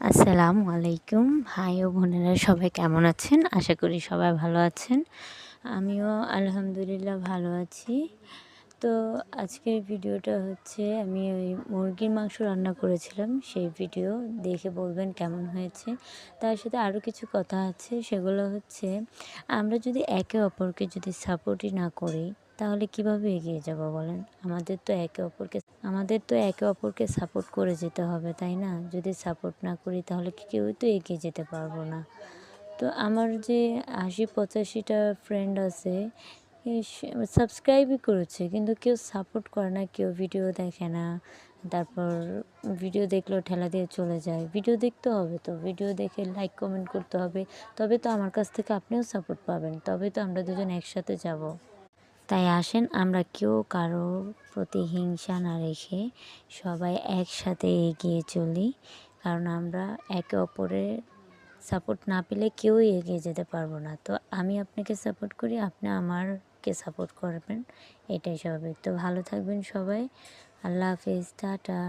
আসসালামু আলাইকুম। ভাই ও বোনেরা সবাই কেমন আছেন? আশা করি সবাই ভালো আছেন। আমিও আলহামদুলিল্লাহ ভালো আছি। তো আজকের ভিডিওটা হচ্ছে আমি ওই মুরগির মাংস রান্না করেছিলাম, সেই ভিডিও দেখে বলবেন কেমন হয়েছে। তার সাথে আরও কিছু কথা আছে, সেগুলো হচ্ছে আমরা যদি একে অপরকে যদি সাপোর্টই না করি তাহলে কিভাবে এগিয়ে যাব বলেন? আমাদের তো একে অপরকে সাপোর্ট করে যেতে হবে, তাই না? যদি সাপোর্ট না করি তাহলে কেউই তো এগিয়ে যেতে পারবো না। তো আমার যে ৮০-৮৫টা ফ্রেন্ড আছে, সাবস্ক্রাইবই করেছে কিন্তু কেউ সাপোর্ট করে না, কেউ ভিডিও দেখে না। তারপর ভিডিও দেখলেও ঠেলা দিয়ে চলে যায়। ভিডিও দেখতে হবে তো, ভিডিও দেখে লাইক কমেন্ট করতে হবে। তবে তো আমার কাছ থেকে আপনিও সাপোর্ট পাবেন, তবে তো আমরা দুজন একসাথে যাব। তাই আসেন আমরা কেউ কারো প্রতি হিংসা না রেখে সবাই একসাথে এগিয়ে চলি। কারণ আমরা একে অপরের সাপোর্ট না পেলে কেউই এগিয়ে যেতে পারবো না। তো আমি আপনাকে সাপোর্ট করি, আপনি আমারকে সাপোর্ট করবেন, এটাই স্বাভাবিক। তো ভালো থাকবেন সবাই। আল্লাহ হাফেজ, টাটা।